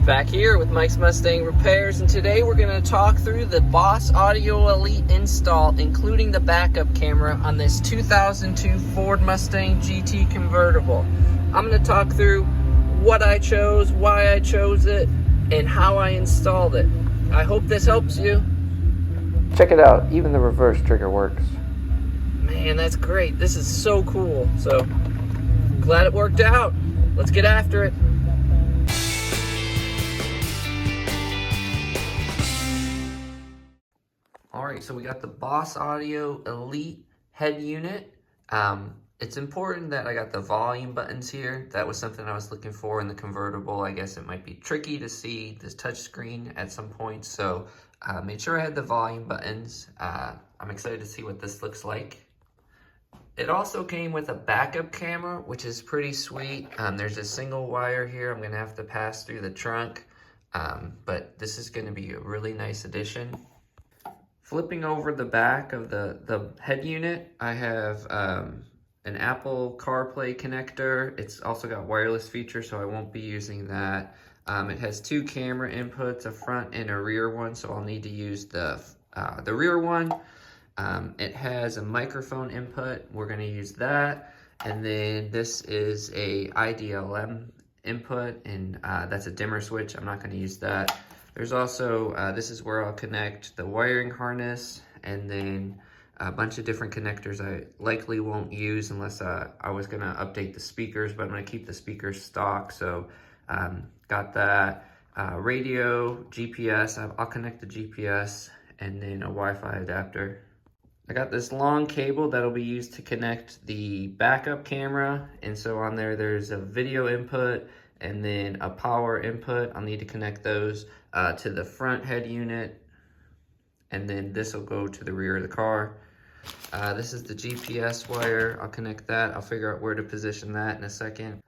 Back here with Mike's Mustang Repairs, and today we're going to talk through the Boss Audio Elite install, including the backup camera on this 2002 Ford Mustang GT Convertible. I'm going to talk through what I chose, why I chose it, and how I installed it. I hope this helps you. Check it out, even the reverse trigger works. Man, that's great. This is so cool. So, glad it worked out. Let's get after it. Alright, so we got the Boss Audio Elite head unit. It's important that I got the volume buttons here. That was something I was looking for in the convertible. I guess it might be tricky to see this touchscreen at some point, so made sure I had the volume buttons. I'm excited to see what this looks like. It also came with a backup camera, which is pretty sweet. There's a single wire here I'm going to have to pass through the trunk, but this is going to be a really nice addition. Flipping over the back of the head unit, I have an Apple CarPlay connector. It's also got wireless feature, so I won't be using that. It has two camera inputs, a front and a rear one, so I'll need to use the rear one. It has a microphone input. We're going to use that. And then this is a IDLM input, and that's a dimmer switch. I'm not going to use that. There's also, this is where I'll connect the wiring harness, and then a bunch of different connectors I likely won't use unless I was going to update the speakers, but I'm going to keep the speakers stock. So got that. Radio, GPS, I'll connect the GPS, and then a Wi-Fi adapter. I got this long cable that'll be used to connect the backup camera, and so on there's a video input and then a power input. I'll need to connect those to the front head unit, and then this will go to the rear of the car. This is the GPS wire. I'll connect that. I'll figure out where to position that in a second.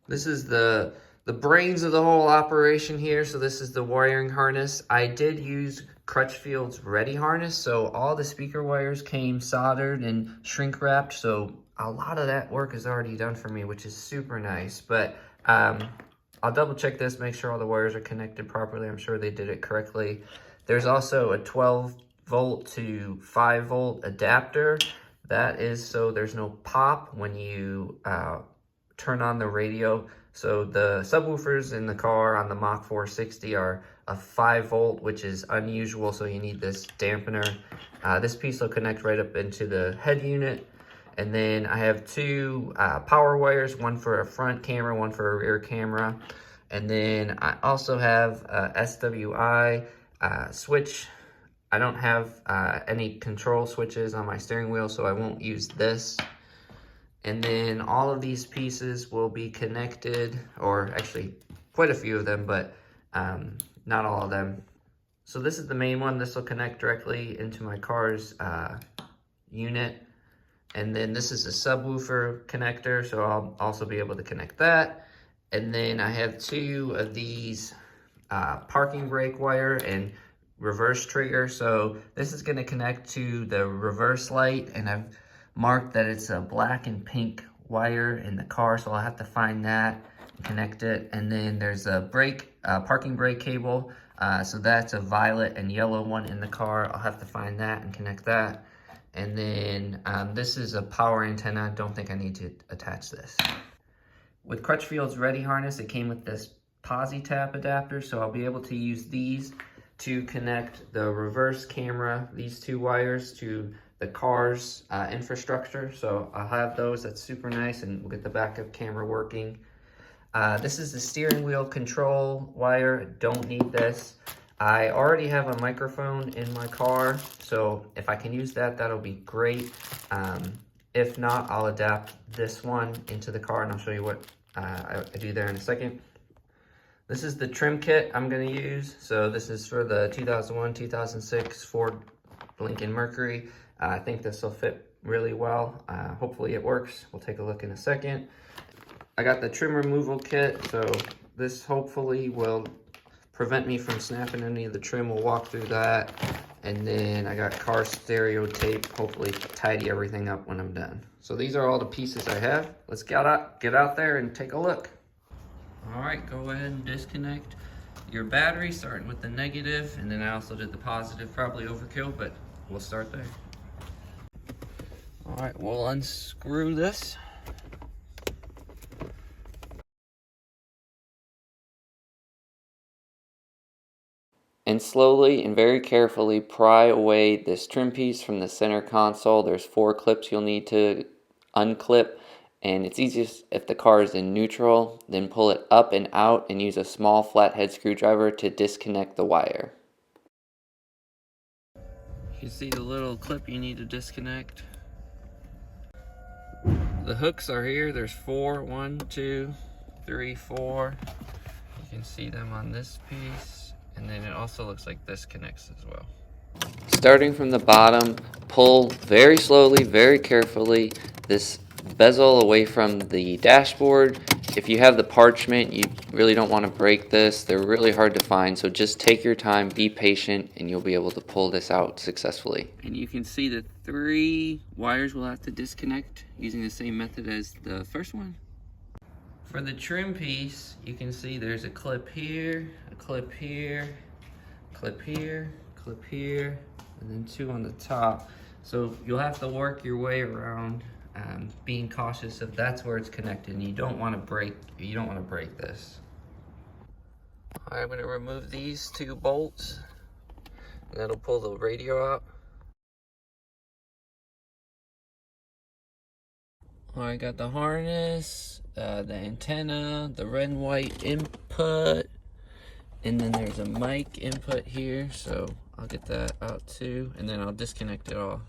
This is the brains of the whole operation here. So this is the wiring harness. I did use Crutchfield's ReadyHarness, so all the speaker wires came soldered and shrink wrapped. So a lot of that work is already done for me, which is super nice. But I'll double check this, make sure all the wires are connected properly. I'm sure they did it correctly. There's also a 12 volt to 5 volt adapter. That is so there's no pop when you turn on the radio. So the subwoofers in the car on the Mach 460 are a 5 volt, which is unusual, so you need this dampener. This piece will connect right up into the head unit. And then I have two power wires, one for a front camera, one for a rear camera. And then I also have a SWI switch. I don't have any control switches on my steering wheel, so I won't use this. And then all of these pieces will be connected, or actually quite a few of them, but not all of them. So this is the main one. This will connect directly into my car's unit. And then this is a subwoofer connector, so I'll also be able to connect that. And then I have two of these parking brake wire and reverse trigger. So this is going to connect to the reverse light, and I've marked that it's a black and pink wire in the car, so I'll have to find that and connect it. And then there's a parking brake cable, so that's a violet and yellow one in the car. I'll have to find that and connect that. And then this is a power antenna. I don't think I need to attach this. With Crutchfield's ReadyHarness, it came with this PosiTap adapter, so I'll be able to use these to connect the reverse camera, these two wires, to the car's infrastructure. So I'll have those. That's super nice, and we'll get the backup camera working. This is the steering wheel control wire. Don't need this. I already have a microphone in my car, so if I can use that, that'll be great. If not, I'll adapt this one into the car, and I'll show you what I do there in a second. This is the trim kit I'm going to use. So this is for the 2001-2006 Ford Lincoln Mercury. I think this will fit really well. Hopefully it works. We'll take a look in a second. I got the trim removal kit, so this hopefully will prevent me from snapping any of the trim. We'll walk through that. And then I got car stereo tape, hopefully tidy everything up when I'm done. So these are all the pieces I have. Let's get out there and take a look. All right, go ahead and disconnect your battery, starting with the negative, and then I also did the positive, probably overkill, but we'll start there. All right, we'll unscrew this. And slowly and very carefully pry away this trim piece from the center console. There's 4 clips you'll need to unclip, and it's easiest if the car is in neutral. Then pull it up and out and use a small flathead screwdriver to disconnect the wire. You can see the little clip you need to disconnect. The hooks are here. There's 4. 1, 2, 3, 4. You can see them on this piece. And then it also looks like this connects as well. Starting from the bottom, pull very slowly, very carefully this bezel away from the dashboard. If you have the parchment, you really don't want to break this. They're really hard to find, so just take your time, be patient, and you'll be able to pull this out successfully. And you can see the 3 wires we'll have to disconnect using the same method as the first one. For the trim piece, you can see there's a clip here, a clip here, clip here, clip here, and then 2 on the top. So you'll have to work your way around, being cautious if that's where it's connected. And you don't want to break this. All right, I'm going to remove these 2 bolts. And that'll pull the radio out. All right, got the harness, the antenna, the red and white input, and then there's a mic input here, so I'll get that out too, and then I'll disconnect it all.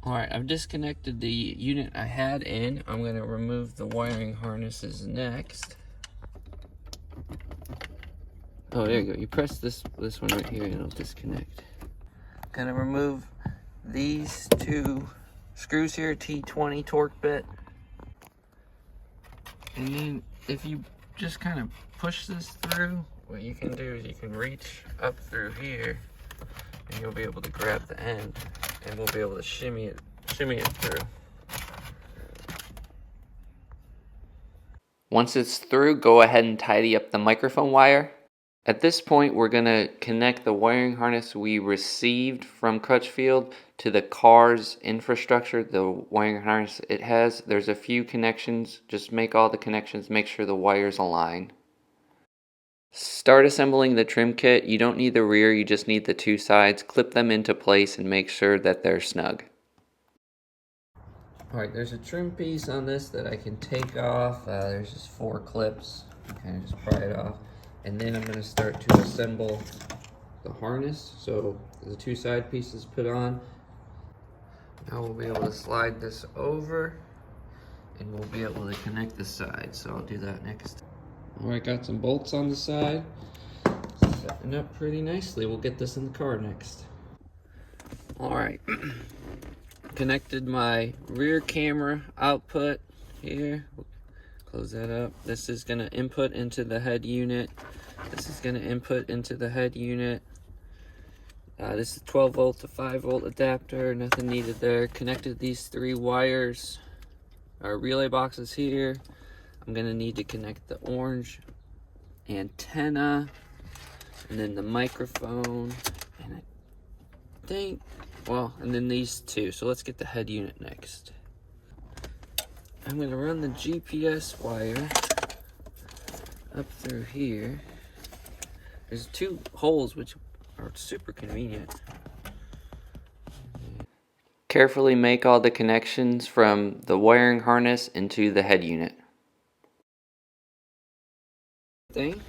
All right, I've disconnected the unit I had in. I'm going to remove the wiring harnesses next. Oh, there you go. You press this one right here and it'll disconnect. Gonna remove these 2 screws here, T20 torque bit. And then if you just kind of push this through, what you can do is you can reach up through here and you'll be able to grab the end and we'll be able to shimmy it through. Once it's through, go ahead and tidy up the microphone wire. At this point, we're going to connect the wiring harness we received from Crutchfield to the car's infrastructure, the wiring harness it has. There's a few connections. Just make all the connections, make sure the wires align. Start assembling the trim kit. You don't need the rear, you just need the 2 sides. Clip them into place and make sure that they're snug. Alright, there's a trim piece on this that I can take off. There's just 4 clips. Kind of just pry it off. And then I'm going to start to assemble the harness. So the 2 side pieces put on. Now we'll be able to slide this over and we'll be able to connect the sides. So I'll do that next. Alright, got some bolts on the side. Setting up pretty nicely. We'll get this in the car next. Alright. Connected my rear camera output here. Close that up. This is going to input into the head unit. This is going to input into the head unit. This is 12 volt to 5 volt adapter. Nothing needed there. Connected these 3 wires. Our relay boxes here. I'm going to need to connect the orange antenna. And then the microphone. And I think, well, and then these 2. So let's get the head unit next. I'm going to run the GPS wire up through here. There's 2 holes which are super convenient. Carefully make all the connections from the wiring harness into the head unit. In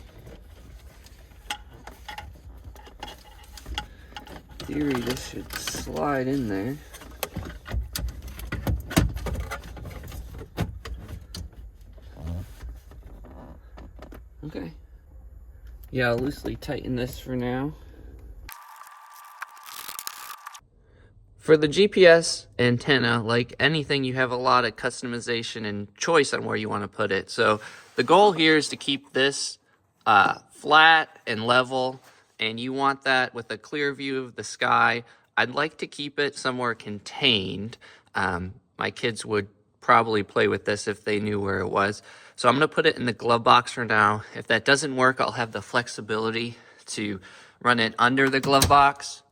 theory, this should slide in there. Okay. Yeah, I'll loosely tighten this for now. For the GPS antenna, like anything, you have a lot of customization and choice on where you want to put it. So the goal here is to keep this flat and level, and you want that with a clear view of the sky. I'd like to keep it somewhere contained. My kids would probably play with this if they knew where it was. So I'm gonna put it in the glove box for now. If that doesn't work, I'll have the flexibility to run it under the glove box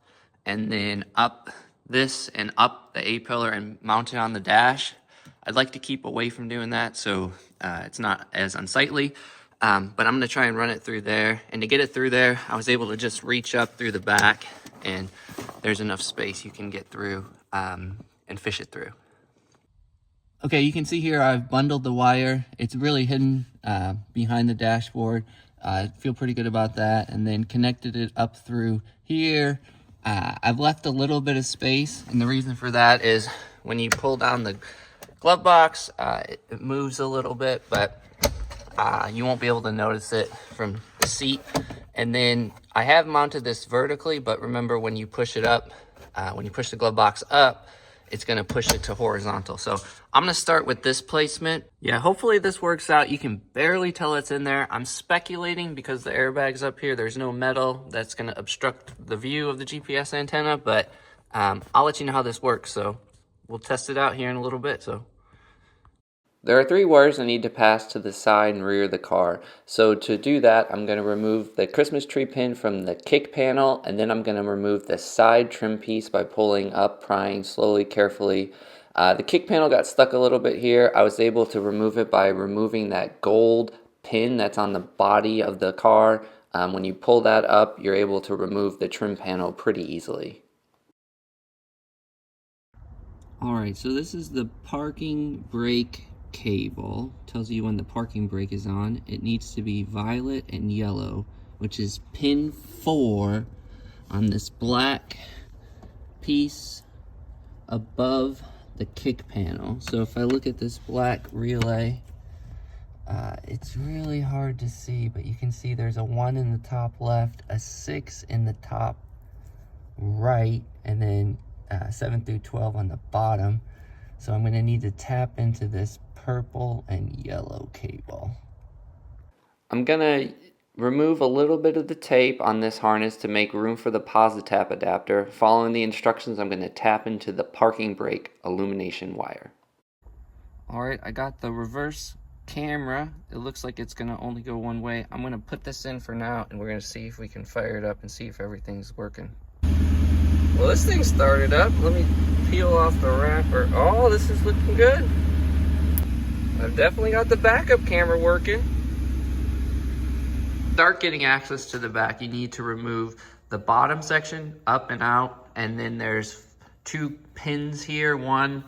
and then up this and up the A-pillar and mount it on the dash. I'd like to keep away from doing that so it's not as unsightly. But I'm gonna try and run it through there. And to get it through there, I was able to just reach up through the back, and there's enough space you can get through and fish it through. Okay, you can see here I've bundled the wire. It's really hidden behind the dashboard. I feel pretty good about that. And then connected it up through here. I've left a little bit of space, and the reason for that is when you pull down the glove box, it moves a little bit, but you won't be able to notice it from the seat. And then I have mounted this vertically, but remember when you push it up, when you push the glove box up, it's gonna push it to horizontal. So I'm gonna start with this placement. Yeah, hopefully this works out. You can barely tell it's in there. I'm speculating because the airbag's up here. There's no metal that's gonna obstruct the view of the GPS antenna, but I'll let you know how this works. So we'll test it out here in a little bit. There are 3 wires I need to pass to the side and rear of the car. So to do that, I'm going to remove the Christmas tree pin from the kick panel, and then I'm going to remove the side trim piece by pulling up, prying slowly, carefully. The kick panel got stuck a little bit here. I was able to remove it by removing that gold pin that's on the body of the car. When you pull that up, you're able to remove the trim panel pretty easily. Alright, so this is the parking brake cable. Tells you when the parking brake is on. It needs to be violet and yellow, which is pin 4 on this black piece above the kick panel. So if I look at this black relay, it's really hard to see, but you can see there's a 1 in the top left, a 6 in the top right, and then 7 through 12 on the bottom. So I'm going to need to tap into this purple and yellow cable. I'm going to remove a little bit of the tape on this harness to make room for the Positap adapter. Following the instructions, I'm going to tap into the parking brake illumination wire. Alright, I got the reverse camera. It looks like it's going to only go one way. I'm going to put this in for now, and we're going to see if we can fire it up and see if everything's working. Well, this thing started up. Let me peel off the wrapper. Oh, this is looking good. I've definitely got the backup camera working. Start getting access to the back, you need to remove the bottom section up and out, and then there's 2 pins here, 1,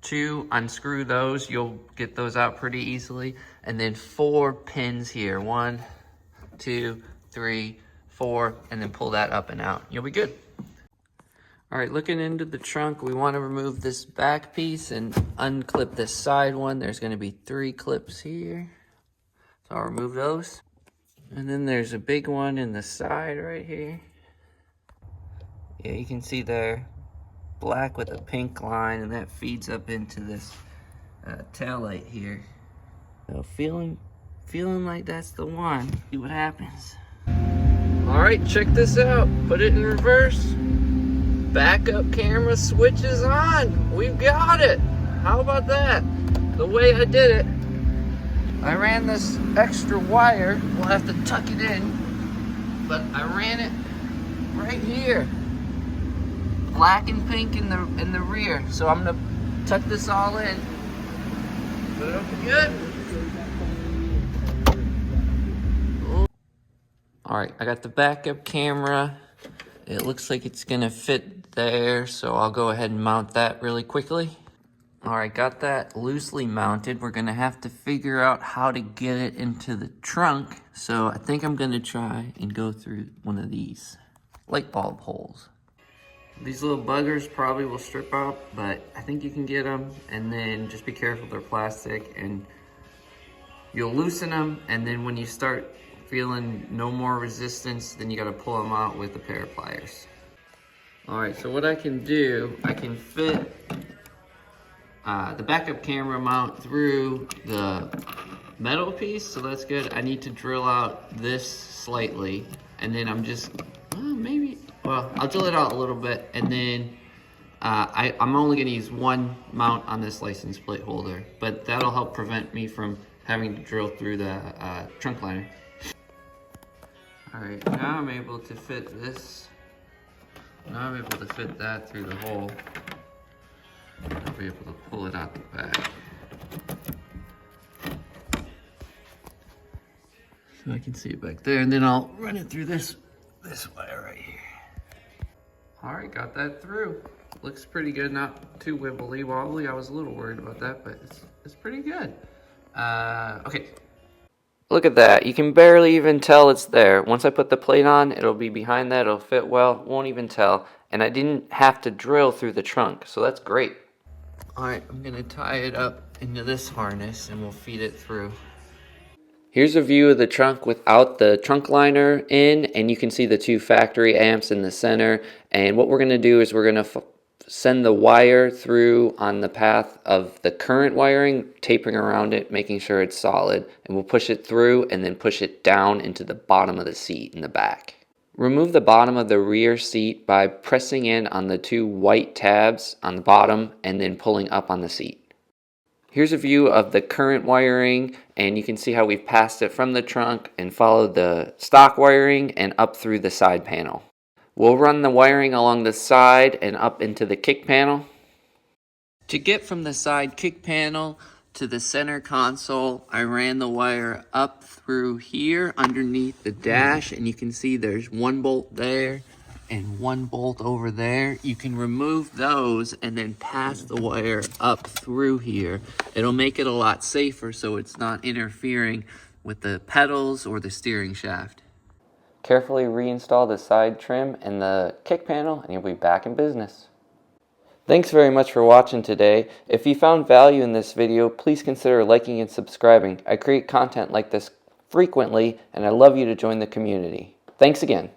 2, unscrew those, you'll get those out pretty easily, and then 4 pins here, 1, 2, 3, 4, and then pull that up and out. You'll be good. All right, looking into the trunk, we want to remove this back piece and unclip this side one. There's going to be 3 clips here, so I'll remove those. And then there's a big one in the side right here. Yeah, you can see there, black with a pink line, and that feeds up into this tail light here. So feeling like that's the one. See what happens. All right, check this out. Put it in reverse. Backup camera switches on. We've got it. How about that? The way I did it, I ran this extra wire. We'll have to tuck it in, but I ran it right here. Black and pink in the rear. So I'm gonna tuck this all in. Put it up good. All right, I got the backup camera. It looks like it's gonna fit there, so I'll go ahead and mount that really quickly. All right, got that loosely mounted. We're gonna have to figure out how to get it into the trunk. So I think I'm gonna try and go through one of these light bulb holes. These little buggers probably will strip out, but I think you can get them, and then just be careful, they're plastic, and you'll loosen them, and then when you start feeling no more resistance, then you gotta pull them out with a pair of pliers. All right, so what I can do, I can fit the backup camera mount through the metal piece, so that's good. I need to drill out this slightly, and then I'm just, I'll drill it out a little bit, and then I'm only gonna use one mount on this license plate holder, but that'll help prevent me from having to drill through the trunk liner. Alright, now I'm able to fit this. Now I'm able to fit that through the hole. I'll be able to pull it out the back. So I can see it back there, and then I'll run it through this wire right here. Alright, got that through. Looks pretty good, not too wibbly wobbly. I was a little worried about that, but it's pretty good. Okay. Look at that. You can barely even tell it's there. Once I put the plate on, it'll be behind that. It'll fit well. Won't even tell. And I didn't have to drill through the trunk, so that's great. Alright, I'm going to tie it up into this harness and we'll feed it through. Here's a view of the trunk without the trunk liner in, and you can see the 2 factory amps in the center. And what we're going to do is we're going to send the wire through on the path of the current wiring, taping around it, making sure it's solid. And we'll push it through and then push it down into the bottom of the seat in the back. Remove the bottom of the rear seat by pressing in on the 2 white tabs on the bottom and then pulling up on the seat. Here's a view of the current wiring, and you can see how we've passed it from the trunk and followed the stock wiring and up through the side panel. We'll run the wiring along the side and up into the kick panel. To get from the side kick panel to the center console, I ran the wire up through here underneath the dash, and you can see there's 1 bolt there and 1 bolt over there. You can remove those and then pass the wire up through here. It'll make it a lot safer so it's not interfering with the pedals or the steering shaft. Carefully reinstall the side trim and the kick panel and you'll be back in business. Thanks very much for watching today. If you found value in this video, please consider liking and subscribing. I create content like this frequently and I'd love you to join the community. Thanks again.